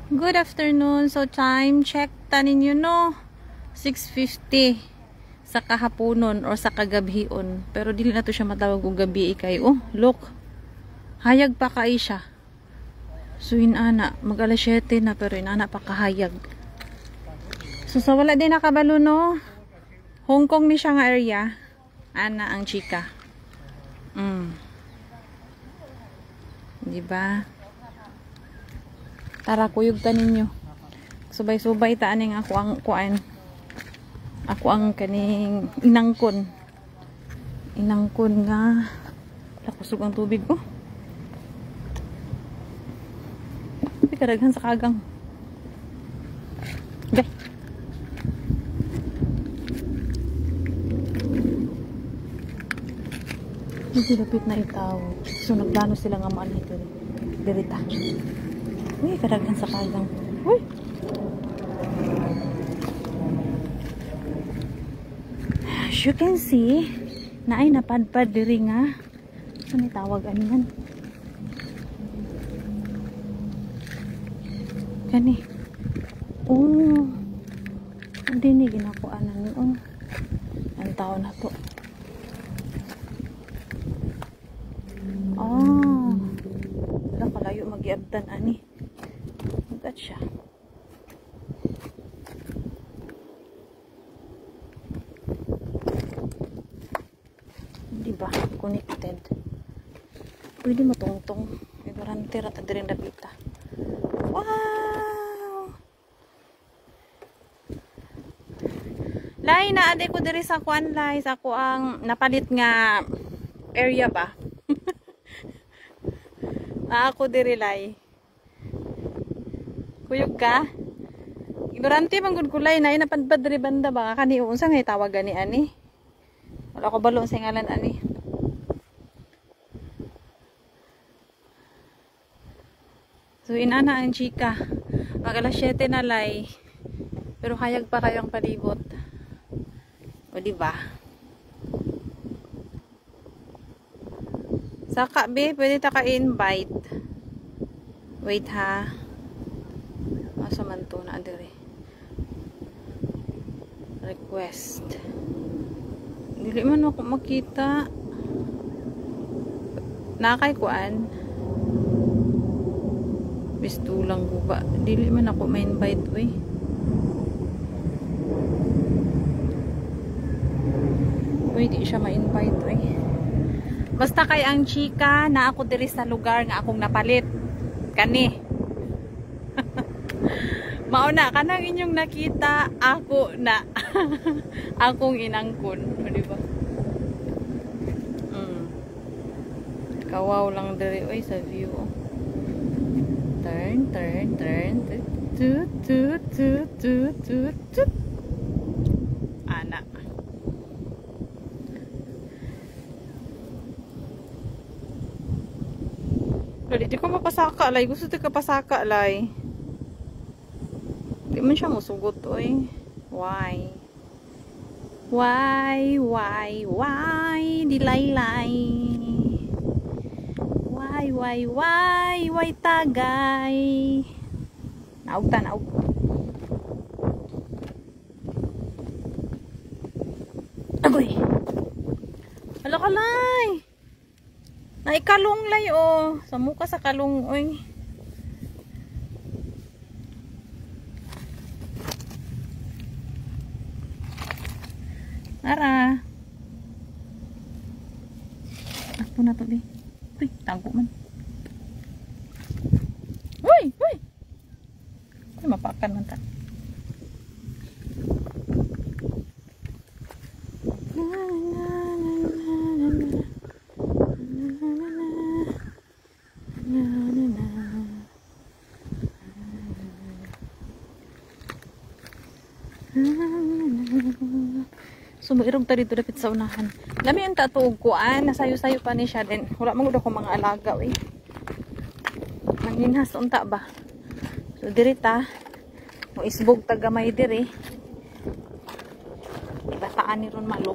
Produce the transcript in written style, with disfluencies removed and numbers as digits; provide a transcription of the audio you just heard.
Good afternoon. So time check tanin nyo no. 6:50 sa kahaponon or sa kagabhion. Pero dili na to siya matawag og gabi kay. Oh, look. Hayag pa kay siya. So inana, mag alas 7 na pero inana pa kahayag. So sa wala din nakabalo no. Hong Kong ni siya nga area. Ana ang chika. Diba? Tara, kuyog ta ninyo. Subay-subay ta aning ako ang kuan. Ako ang kaning inangkon. Inangkon nga lakusog ang tubig ko. Kadaghan sa kagang. Okay. Hindi lapit na itaw. So nagplano sila nga maan ito. Dirita. Uy, kadaghan sa kagang. Uy! As you can see, na ay napadpad diri nga. So may tawag anihan. Kani. Oh. Hindi ni ginakuanan ni oh. Ang tao na to. Oh. Wala kalayo mag-iabdan ani. Magat siya. Diba? Connected. Pwede matungtong. Ibaran tira ta diri napita. Wow! Lay na ade ko diri sa kuan lay sa ko ang napalit nga area ba. Na ako diri lay. Kuyog ka? Ignorante man gud kulay na napadpad diri banda ba kani unsa nga tawag gani ani? Wala ko balo sa ngalan ani. So inana ang chika. Mag alas 7 na lay. Pero hayag pa kayong palibot. O diba? Saka be, pwede ta ka-invite. Wait ha. Asa man to na dire. Request. Dili man ako makita. Nakay kuan. Bisto lang ko ba? Dili man ako ma-invite we. Di siya ma-invite we. Basta kay ang chika na ako diri sa lugar nga akong napalit. Kani. Mauna kanang inyong nakita ako na akong inangkon, di ba? Kawaw lang diri oy sa view. Turn. Tut. Ana. Di ko mapasaka lay. Gusto di ka pasaka lay. Di man siya musugot oy. Why? Dilaylay. Why tagay. Naog. Agoy. Hala kalay. Naikalong lay oh. Sa muka sa kalong oy. Ara. Ako na to be. Uy, tago man. Uy. Ay, mapakan man ta. So mairog ta dito dapit sa unahan. Lami ang tatuog kuan, nasayo-sayo pa ni siya din. Wala man gud ako mga alaga eh. Manginhas unta ba. So diri ta mo isbog ta gamay diri. Ibataan ni ron malog.